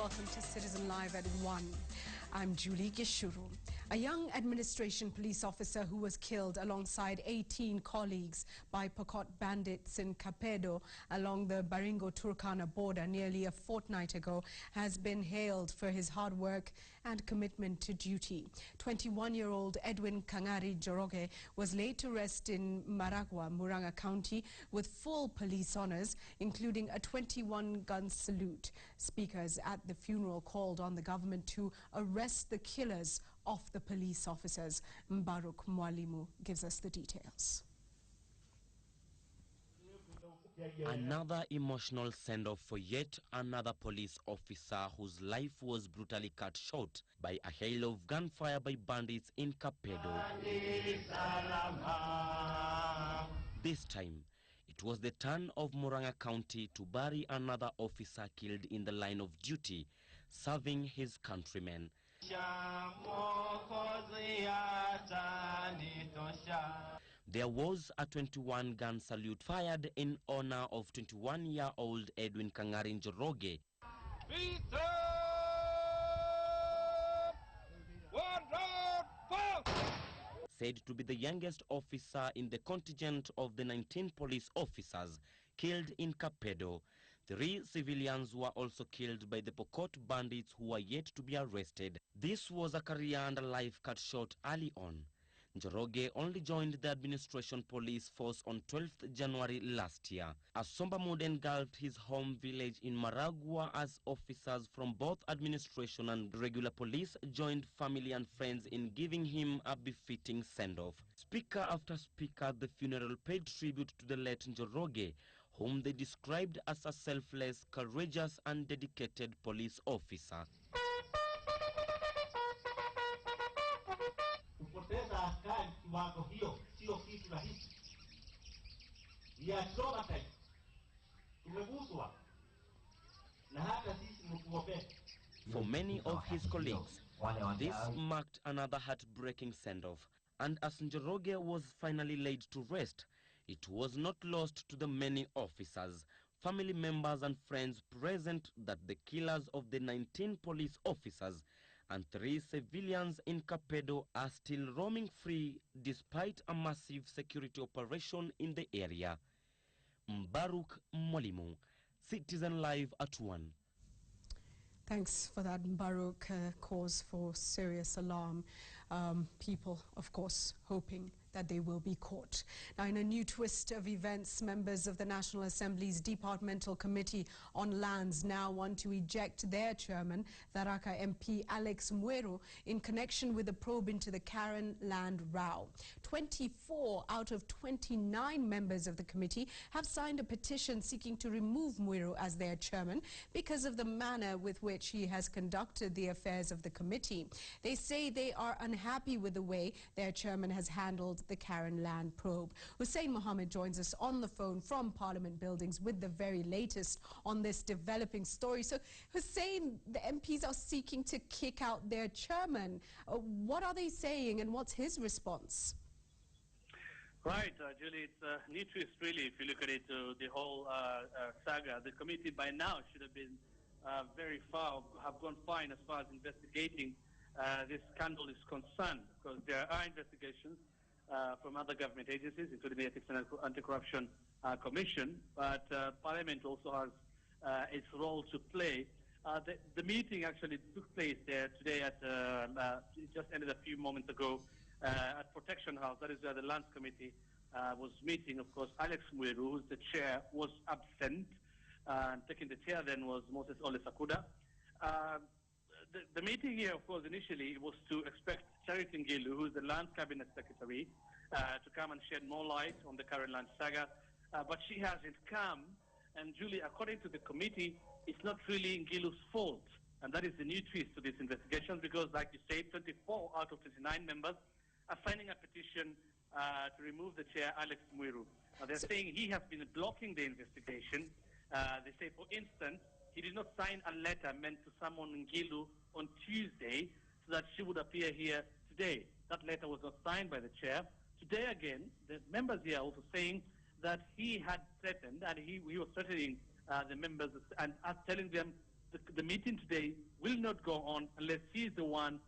welcome to Citizen Live at 1. I'm Julie Gishuru. A young administration police officer who was killed alongside 18 colleagues by Pokot bandits in Kapedo along the Baringo-Turkana border nearly a fortnight ago has been hailed for his hard work and commitment to duty. 21-year-old Edwin Kangari Njoroge was laid to rest in Maragua, Murang'a County with full police honors, including a 21-gun salute. Speakers at the funeral called on the government to arrest the killers of the police officers. Mbaruk Mwalimu gives us the details. Another emotional send-off for yet another police officer whose life was brutally cut short by a hail of gunfire by bandits in Kapedo. This time, it was the turn of Murang'a County to bury another officer killed in the line of duty, serving his countrymen. There was a 21-gun salute fired in honor of 21-year-old Edwin Kangari Njoroge, said to be the youngest officer in the contingent of the 19 police officers killed in Kapedo. 3 civilians were also killed by the Pokot bandits who are yet to be arrested. This was a career and a life cut short early on. Njoroge only joined the administration police force on 12th January last year. A somber mood engulfed his home village in Maragua as officers from both administration and regular police joined family and friends in giving him a befitting send-off. Speaker after speaker at the funeral paid tribute to the late Njoroge, whom they described as a selfless, courageous and dedicated police officer. Kupoteza askari kiwango hiyo sio kitu rahisi. Ya choma taifa. Tumeguswa. Na hata sisi mtuope. For many of his colleagues, this marked another heartbreaking send-off. And as Njoroge was finally laid to rest, it was not lost to the many officers, family members and friends present that the killers of the 19 police officers and 3 civilians in Kapedo are still roaming free despite a massive security operation in the area. Mbaruk Mwalimu, Citizen Live at 1. Thanks for that, Mbaruk. Cause for serious alarm. People, of course, hoping that they will be caught. Now, in a new twist of events, members of the National Assembly's Departmental Committee on Lands now want to eject their chairman, Tharaka MP Alex Mweru, in connection with the probe into the Karen land row. 24 out of 29 members of the committee have signed a petition seeking to remove Mweru as their chairman because of the manner with which he has conducted the affairs of the committee. They say they are unhappy with the way their chairman has handled the Karen land probe. Hussein Mohammed joins us on the phone from Parliament Buildings with the very latest on this developing story. So, Hussein, the MPs are seeking to kick out their chairman. What are they saying and what's his response? Right, Julie, it's a new twist really if you look at it, the whole saga. The committee by now should have been very far, have gone fine as far as investigating this scandal is concerned, because there are investigations from other government agencies, including the Ethics and Anti-Corruption Commission, but Parliament also has its role to play. The meeting actually took place there today at, it just ended a few moments ago at Protection House. That is where the Lands Committee was meeting. Of course, Alex Mweru, who's the chair, was absent. And taking the chair then was Moses Ole Sakuda. The meeting here, of course, initially was to expect Charity Ngilu, who is the Lands Cabinet Secretary, to come and shed more light on the current land saga. But she hasn't come. And Julie, according to the committee, it's not really Ngilu's fault. And that is the new twist to this investigation because, like you said, 24 out of 29 members are signing a petition to remove the chair, Alex Mweru. They're saying he has been blocking the investigation. They say, for instance, he did not sign a letter meant to summon Ngilu on Tuesday so that she would appear here today. That letter was not signed by the chair. Today again, the members here are also saying that he had threatened, and he was threatening the members and telling them the meeting today will not go on unless he is the one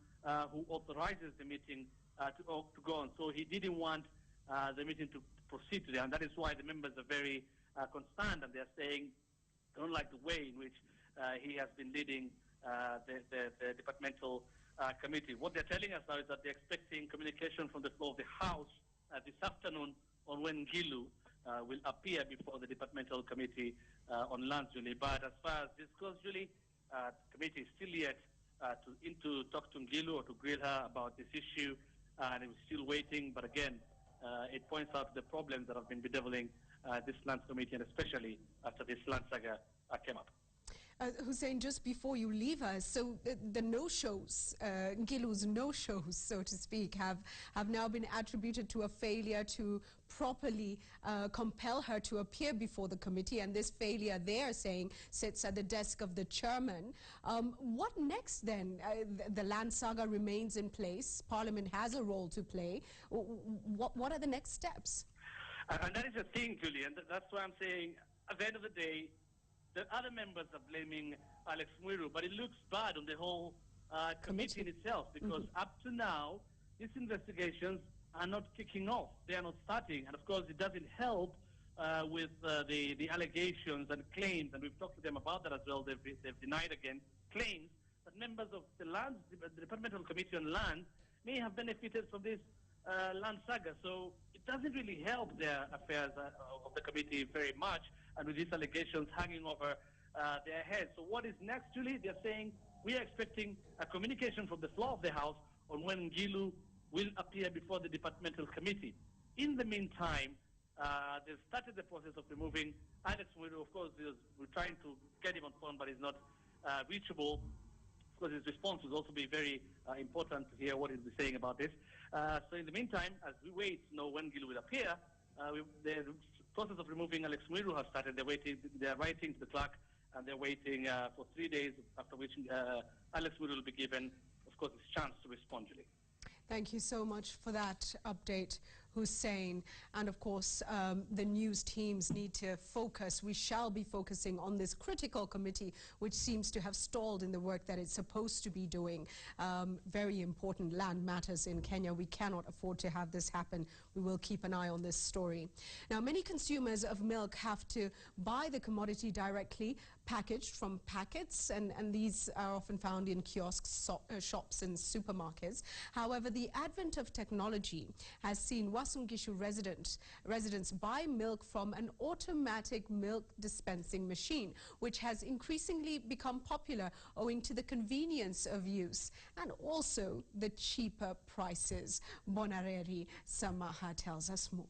who authorizes the meeting to go on. So he didn't want the meeting to proceed today, and that is why the members are very concerned, and they're saying they don't like the way in which he has been leading the departmental committee. What they're telling us now is that they're expecting communication from the floor of the House this afternoon on when Ngilu will appear before the departmental committee on land, Julie. But as far as this goes, Julie, the committee is still yet to talk to Ngilu or to grill her about this issue, and it was still waiting. But again, it points out the problems that have been bedeviling this lands committee, and especially after this land saga came up. Hussein, just before you leave us, so the no-shows, Ngilu's no-shows, so to speak, have now been attributed to a failure to properly compel her to appear before the committee, and this failure, they are saying, sits at the desk of the chairman. What next then? The land saga remains in place. Parliament has a role to play. What are the next steps? And that is the thing, Julie, and that's why I'm saying, at the end of the day, the other members are blaming Alex Mwiru, but it looks bad on the whole committee in itself, because up to now, these investigations are not kicking off. They are not starting. And of course, it doesn't help with the allegations and claims, and we've talked to them about that as well. They've denied again claims that members of the Departmental Committee on Land may have benefited from this land saga. So it doesn't really help their affairs of the committee very much, and with these allegations hanging over their heads. So what is next, Julie? They're saying we are expecting a communication from the floor of the House on when Ngilu will appear before the departmental committee. In the meantime, they've started the process of removing Alex Mwiru. Of course, we're trying to get him on phone, but he's not reachable. Of course, his response will also be very important to hear what he'll be saying about this. So in the meantime, as we wait to know when Ngilu will appear, the process of removing Alex Mwiru has started. They're writing to the clerk, and they're waiting for 3 days, after which Alex Mwiru will be given, of course, his chance to respond, Julie. Thank you so much for that update, Hussein. And of course, the news teams need to focus. We shall be focusing on this critical committee, which seems to have stalled in the work that it's supposed to be doing. Very important land matters in Kenya. We cannot afford to have this happen. We will keep an eye on this story. Now, many consumers of milk have to buy the commodity directly, packaged from packets, and these are often found in kiosks, shops and supermarkets. However, the advent of technology has seen Uasin Gishu residents buy milk from an automatic milk dispensing machine, which has increasingly become popular owing to the convenience of use and also the cheaper prices. Bonareri Samaha tells us more.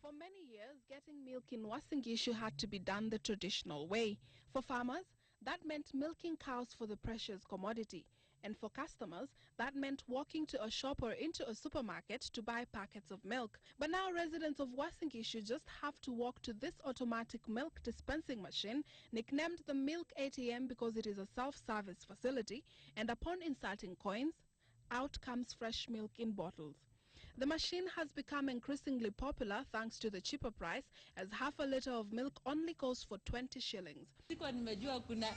For many years, getting milk in Uasin Gishu had to be done the traditional way. For farmers, that meant milking cows for the precious commodity. And for customers, that meant walking to a shop or into a supermarket to buy packets of milk. But now residents of Uasin Gishu just have to walk to this automatic milk dispensing machine, nicknamed the Milk ATM because it is a self-service facility, and upon inserting coins, out comes fresh milk in bottles. The machine has become increasingly popular thanks to the cheaper price, as half a liter of milk only goes for 20 shillings. Sikuwa nimejua kuna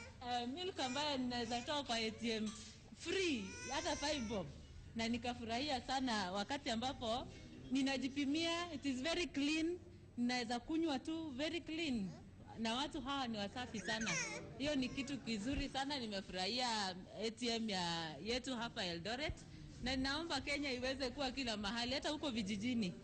milk ambayo ninaweza toa kwa ATM free hata 5 bob, na nikafurahia sana wakati ambapo ninajipimia. It is very clean, ninaweza kunywa tu very clean, na watu hawa ni wasafi sana. Hiyo ni kitu kizuri sana. Nimefurahia ATM yetu hapa Eldoret, na naomba Kenya iweze kuwa kila mahali, hata huko vijijini.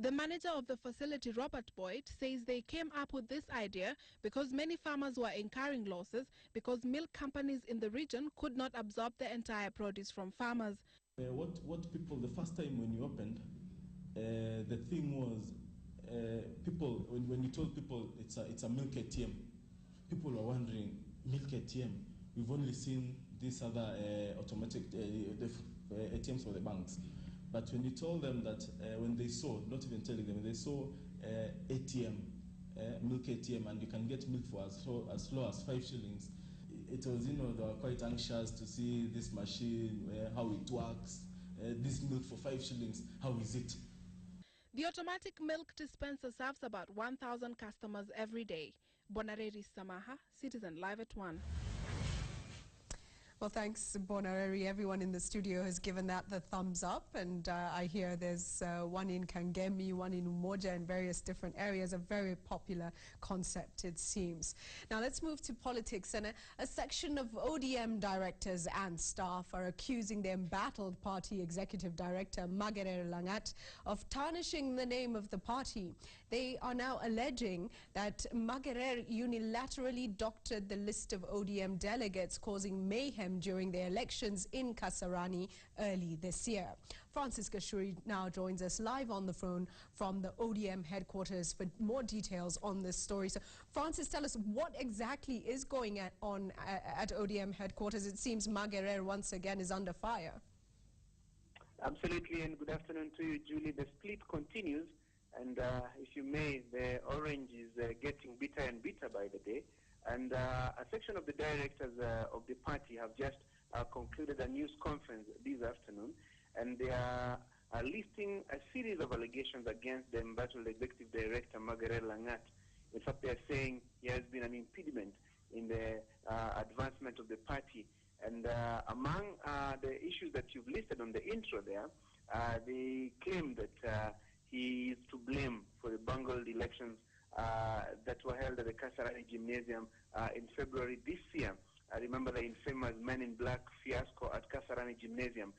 The manager of the facility, Robert Boyd, says they came up with this idea because many farmers were incurring losses because milk companies in the region could not absorb the entire produce from farmers. What people, the first time when you opened, the thing was, people, when you told people it's a milk ATM, people were wondering, milk ATM? We've only seen these other automatic ATMs for the banks. But when you told them that, when they saw, not even telling them, they saw ATM, milk ATM, and you can get milk for as low as 5 shillings, it was, they were quite anxious to see this machine, how it works, this milk for 5 shillings, how is it? The automatic milk dispenser serves about 1,000 customers every day. Bonareri Samaha, Citizen Live at 1. Well, thanks, Bonareri. Everyone in the studio has given that the thumbs up, and I hear there's one in Kangemi, one in Umoja, in various different areas. A very popular concept, it seems. Now, let's move to politics. And a section of ODM directors and staff are accusing the embattled party executive director, Magerere Langat, of tarnishing the name of the party. They are now alleging that Magerere unilaterally doctored the list of ODM delegates, causing mayhem during the elections in Kasarani early this year. Francis Gashuri now joins us live on the phone from the ODM headquarters for more details on this story. So, Francis, tell us what exactly is going on at ODM headquarters. It seems Magerere once again is under fire. Absolutely, and good afternoon to you, Julie. The split continues, and if you may, the orange is getting bitter and bitter by the day. And a section of the directors of the party have just concluded a news conference this afternoon, and they are listing a series of allegations against the embattled executive director, Magerere Langat. In fact, they are saying he has been an impediment in the advancement of the party. And among the issues that you've listed on the intro there, they claim that he is to blame for the bungled elections that were held at the Kasarani Gymnasium in February this year. I remember the infamous Men in Black fiasco at Kasarani Gymnasium.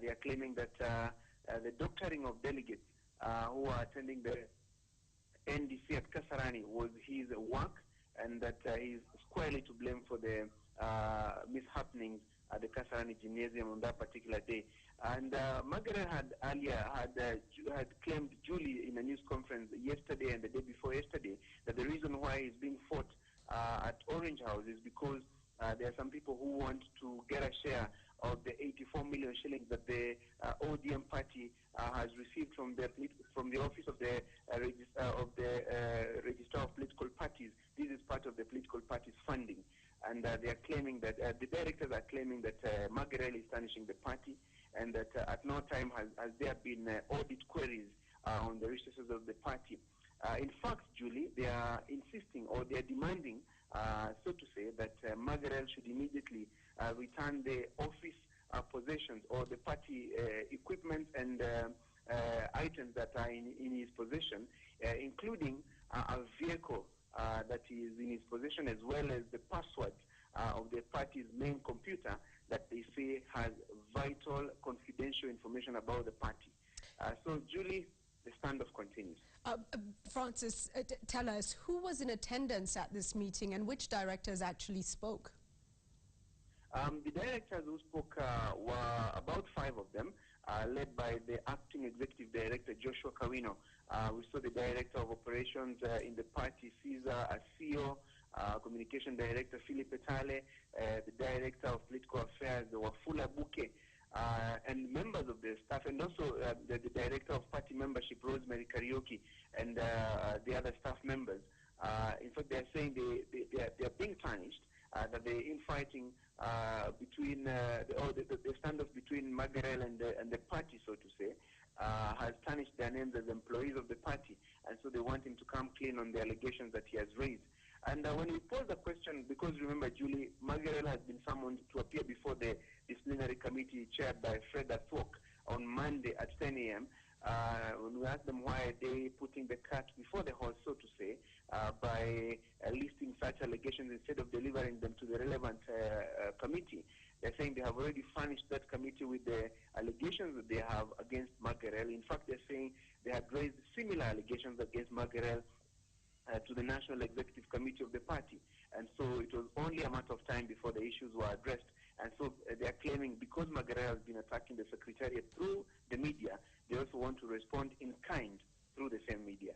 They are claiming that the doctoring of delegates who are attending the NDC at Kasarani was his work, and that he is squarely to blame for the mishappenings at the Kasarani Gymnasium on that particular day. And Magerere had earlier had claimed duly in a news conference yesterday and the day before yesterday that the reason why he's being fought at Orange House is because there are some people who want to get a share of the 84 million shillings that the ODM party has received from the office of the Registrar of Political Parties. This is part of the political party's funding. And they are claiming that, the directors are claiming that Magerere is tarnishing the party, and that at no time has there been audit queries on the resources of the party. In fact, Julie, they are insisting, or they are demanding, so to say, that Magerere should immediately return the office possessions or the party equipment and items that are in his possession, including a vehicle that is in his possession, as well as the password of the party's main computer that they say has vital confidential information about the party. So, Julie, the standoff continues. Francis, tell us, who was in attendance at this meeting and which directors actually spoke? The directors who spoke were about 5 of them, led by the acting executive director, Joshua Kawino. We saw the director of operations in the party, Caesar Asio, communication director, Philip Etale, the director of political affairs, Wafula Buke, and members of the staff, and also the director of party membership, Rosemary Karaoke, and the other staff members. In fact, they are saying they are being tarnished, that the infighting between the standoff between Magerere and the party, so to say, has tarnished their names as employees of the party, and so they want him to come clean on the allegations that he has raised. And when we pose the question, because remember, Julie, Magerere has been summoned to appear before the disciplinary committee chaired by Fred Athwok on Monday at 10 a.m., when we asked them why are they putting the cat before the horse, so to say, by listing such allegations instead of delivering them to the relevant committee. They're saying they have already furnished that committee with the allegations that they have against Magerere. In fact, they're saying they had raised similar allegations against Magerere to the National Executive Committee of the party. And so it was only a matter of time before the issues were addressed. And so they are claiming because Magerere has been attacking the Secretariat through the media, they also want to respond in kind through the same media.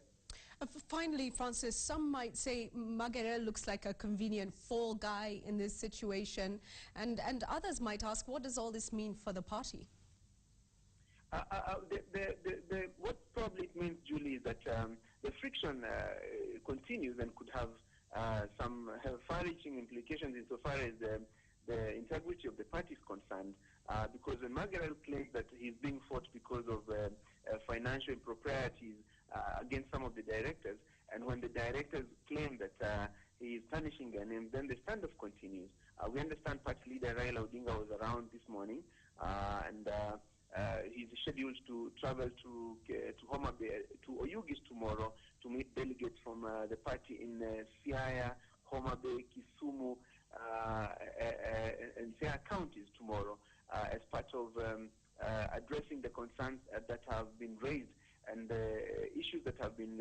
Finally, Francis, some might say Magerere looks like a convenient fall guy in this situation, and others might ask, what does all this mean for the party? What probably it means, Julie, is that the friction continues and could have some far-reaching implications insofar as the integrity of the party is concerned, because when Magerere claims that he's being fought because of financial improprieties against some of the directors, and when the directors claim that he is tarnishing their names, then the standoff continues. We understand party leader Raila Odinga was around this morning, and he's scheduled to travel to Homa Bay, to Oyugis tomorrow to meet delegates from the party in Siaya, Homa Bay, Kisumu, and Siaya counties tomorrow as part of addressing the concerns that have been raised and issues that have been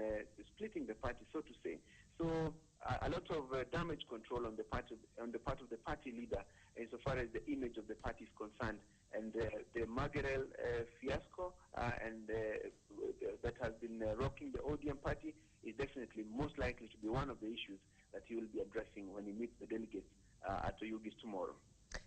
splitting the party, so to say. So a lot of damage control on the part of the party leader insofar as the image of the party is concerned. And the Margarel fiasco that has been rocking the ODM party is definitely most likely to be one of the issues that he will be addressing when he meets the delegates at Oyugis tomorrow.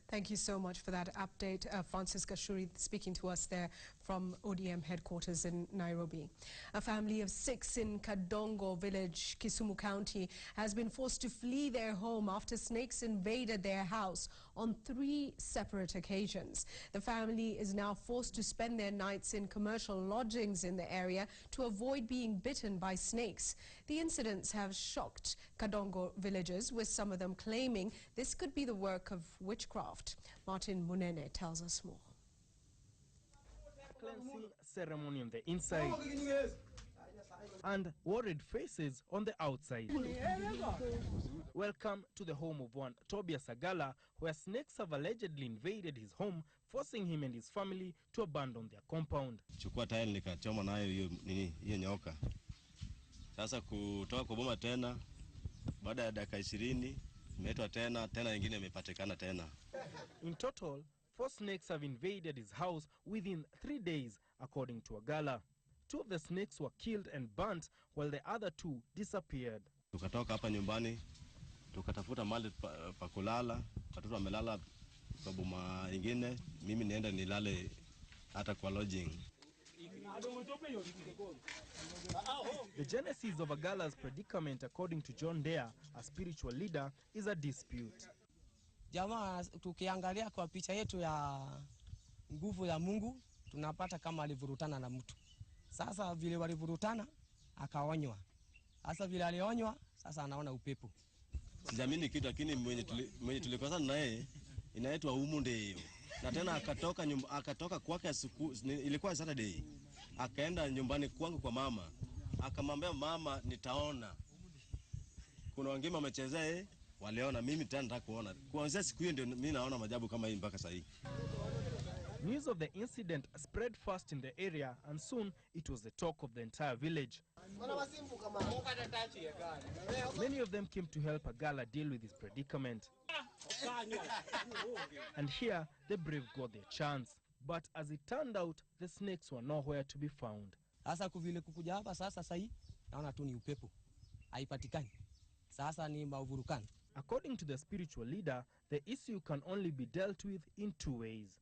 Thank you so much for that update. Francis Gashuri speaking to us there from ODM headquarters in Nairobi. A family of 6 in Kadongo village, Kisumu County, has been forced to flee their home after snakes invaded their house on 3 separate occasions. The family is now forced to spend their nights in commercial lodgings in the area to avoid being bitten by snakes. The incidents have shocked Kadongo villagers, with some of them claiming this could be the work of witchcraft. Martin Munene tells us more. Cleansing ceremony on the inside and worried faces on the outside. Welcome to the home of one Tobias Agala, where snakes have allegedly invaded his home, forcing him and his family to abandon their compound. Chukua tile nikachoma nayo hiyo nyoka. Sasa kutoka kwa boma tena, baada ya dakika 20 imeitwa tena nyingine imepatikana tena. In total, 4 snakes have invaded his house within 3 days, according to Agala. 2 of the snakes were killed and burnt, while the other 2 disappeared. Tukatoka hapa nyumbani, tukatafuta mahali pa kulala, watoto wamelala kwa boma ingine, mimi nienda nilale hata kwa lodging. The genesis of Agala's predicament, according to John Dare, a spiritual leader, is a dispute. Jamaa, tukiangalia kwa picha yetu ya nguvu ya Mungu, tunapata kama alivurutana na mtu. Sasa vile walivurutana, akaonywa. Sasa vile alionywa, sasa anaona upepo. Sijamini kitu, lakini mwenye tulikosana naye inaitwa Umunde hiyo. Na tena akatoka kwake siku, ilikuwa Saturday. Akaenda nyumbani kwangu kwa mama. Akamwambia mama, nitaona. Kuna wengine wamechezea, waliona, mimi tena nataka kuona. Kuanzia siku hiyo ndio mimi naona majabu kama hii mpaka sasa hivi. News of the incident spread fast in the area, and soon it was the talk of the entire village. Many of them came to help Agala deal with his predicament. And here, the brave got their chance. But as it turned out, the snakes were nowhere to be found. Sasa kuvile kukuja hapa sasa hii, naona tu ni upepo. Haipatikani. Sasa ni mavurukano. According to the spiritual leader, the issue can only be dealt with in 2 ways.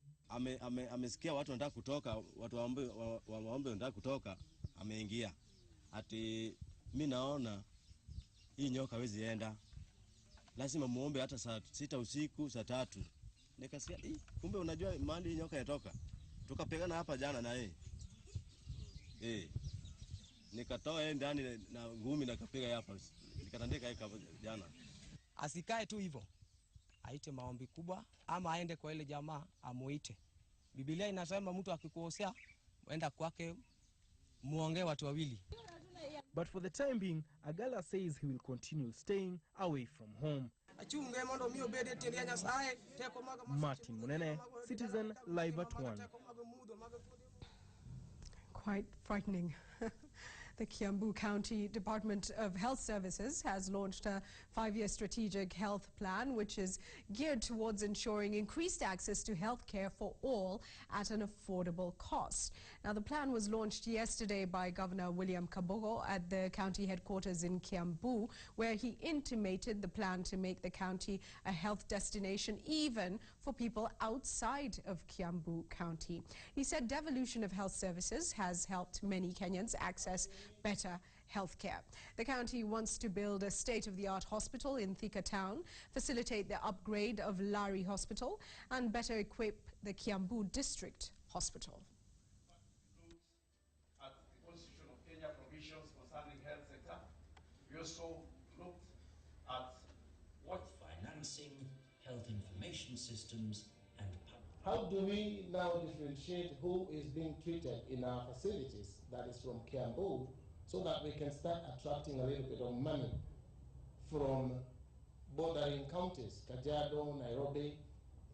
Amesikia watu wanataka kutoka, watu waombe wanataka kutoka, ameingia. Ati mimi naona hii nyoka hawezi enda. Lazima muombe hata saa 6 usiku, saa 3. Nikasikia, kumbe unajua mahali hii nyoka yatoka. Tukapigana hapa jana na yeye. Nikatoa yeye ndani na ngumi na kapiga hapa. Nikatandika yeye jana. Asikae tu hivyo. Aite maombi kubwa ama aende kwa ile jamaa amuite. Biblia inasema mtu akikosea enda kwake muongee watu wawili. But for the time being, Agala says he will continue staying away from home. Martin Munene, Citizen, live at 1. Quite frightening. The Kiambu County Department of Health Services has launched a 5-year strategic health plan, which is geared towards ensuring increased access to health care for all at an affordable cost. Now, the plan was launched yesterday by Governor William Kabogo at the county headquarters in Kiambu, where he intimated the plan to make the county a health destination even for people outside of Kiambu County. He said devolution of health services has helped many Kenyans access better health care. The county wants to build a state-of-the-art hospital in Thika Town, facilitate the upgrade of Lari Hospital, and better equip the Kiambu District Hospital. At the Constitution of Kenya provisions concerning health sector, we also looked at health information systems, and how do we now differentiate who is being treated in our facilities that is from Kiambu, so that we can start attracting a little bit of money from bordering counties, Kajiado, Nairobi.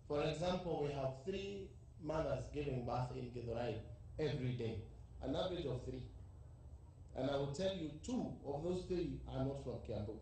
For example, we have 3 mothers giving birth in Githurai every day, an average of 3. And I will tell you 2 of those 3 are not from Kiambu.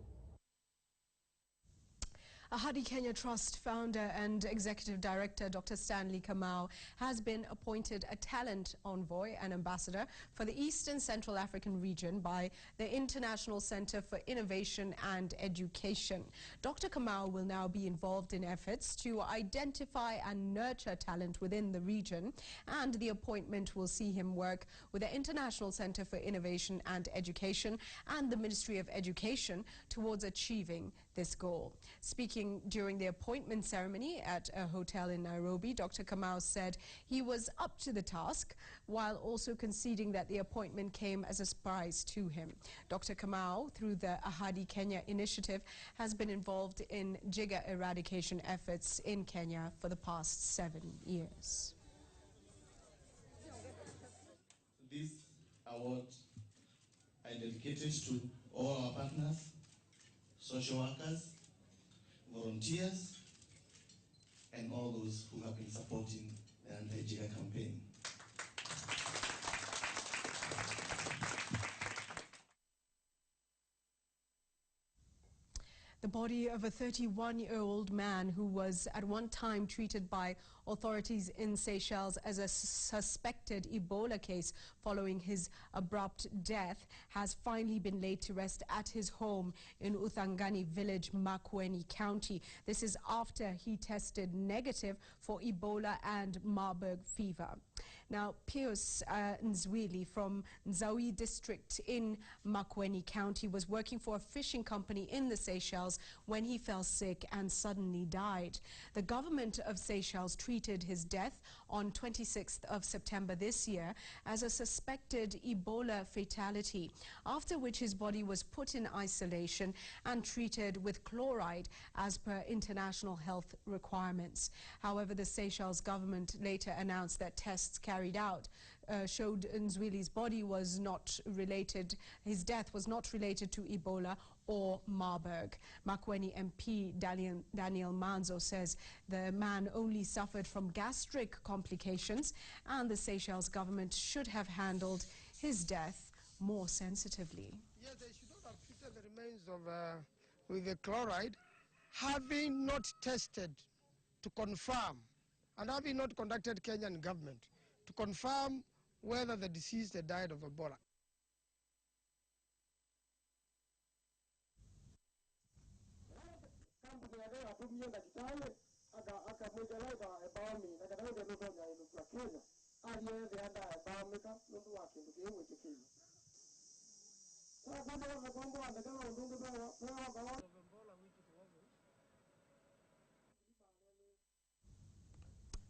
Ahadi Kenya Trust founder and executive director Dr. Stanley Kamau has been appointed a talent envoy and ambassador for the East and Central African region by the International Center for Innovation and Education. Dr. Kamau will now be involved in efforts to identify and nurture talent within the region, and the appointment will see him work with the International Center for Innovation and Education and the Ministry of Education towards achieving this goal. Speaking during the appointment ceremony at a hotel in Nairobi, Dr. Kamau said he was up to the task, while also conceding that the appointment came as a surprise to him. Dr. Kamau, through the Ahadi Kenya initiative, has been involved in jigger eradication efforts in Kenya for the past 7 years. This award I dedicate it to all our partners, social workers, volunteers, and all those who have been supporting the anti-jigger campaign. The body of a 31-year-old man who was at one time treated by authorities in Seychelles as a suspected Ebola case following his abrupt death has finally been laid to rest at his home in Uthangani village, Makueni County. This is after he tested negative for Ebola and Marburg fever. Now, Pius Nzwili from Nzawi district in Makueni County was working for a fishing company in the Seychelles when he fell sick and suddenly died. The government of Seychelles treated his death on 26th of September this year as a suspected Ebola fatality, after which his body was put in isolation and treated with chloride as per international health requirements. However, the Seychelles government later announced that tests carried out showed Nzwili's body was not related, his death was not related to Ebola or Marburg. Makueni MP Daniel Manzo says the man only suffered from gastric complications, and the Seychelles government should have handled his death more sensitively. Yes, they should not have treated the remains of with the chloride, having not tested to confirm, and having not contacted Kenyan government to confirm whether the deceased had died of Ebola.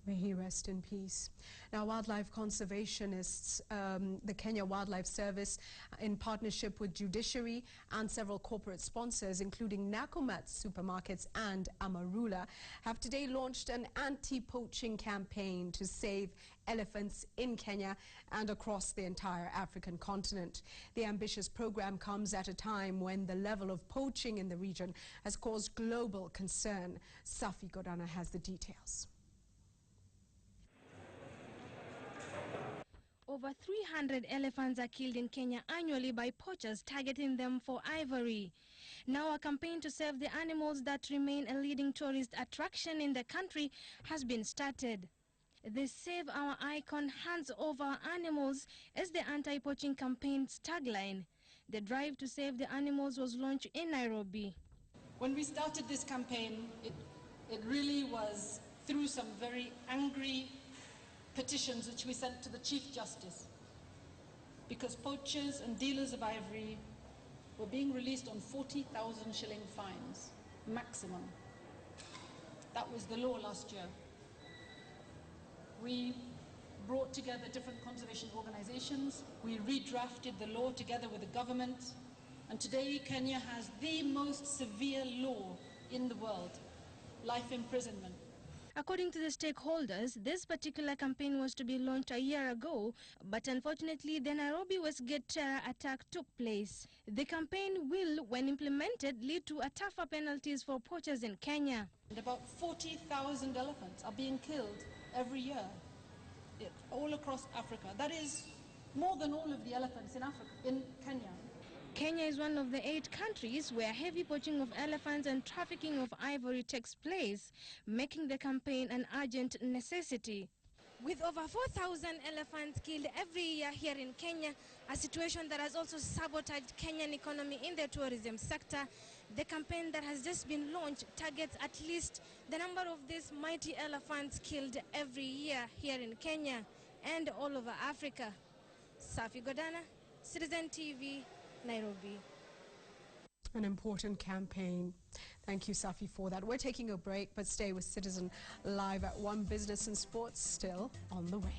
May he rest in peace. Now, wildlife conservationists, the Kenya Wildlife Service, in partnership with judiciary and several corporate sponsors, including Nakumatt Supermarkets and Amarula, have today launched an anti-poaching campaign to save elephants in Kenya and across the entire African continent. The ambitious program comes at a time when the level of poaching in the region has caused global concern. Safi Godana has the details. Over 300 elephants are killed in Kenya annually by poachers targeting them for ivory. Now a campaign to save the animals that remain a leading tourist attraction in the country has been started. The Save Our Icon Hands Over Animals is the anti-poaching campaign's tagline. The drive to save the animals was launched in Nairobi. When we started this campaign, it really was through some very angry petitions which we sent to the Chief Justice, because poachers and dealers of ivory were being released on 40,000 shilling fines, maximum. That was the law last year. We brought together different conservation organizations, we redrafted the law together with the government, and today Kenya has the most severe law in the world. life imprisonment. According to the stakeholders, this particular campaign was to be launched a year ago, but unfortunately the Nairobi Westgate terror attack took place. The campaign will, when implemented, lead to a tougher penalties for poachers in Kenya. And about 40,000 elephants are being killed every year all across Africa. That is more than all of the elephants in Africa, in Kenya. Kenya is one of the 8 countries where heavy poaching of elephants and trafficking of ivory takes place, making the campaign an urgent necessity. With over 4,000 elephants killed every year here in Kenya, a situation that has also sabotaged Kenyan economy in the tourism sector, the campaign that has just been launched targets at least the number of these mighty elephants killed every year here in Kenya and all over Africa. Safi Godana, Citizen TV, Nairobi. An important campaign. Thank you, Safi, for that. We're taking a break, but stay with Citizen Live at 1 Business and Sports, still on the way.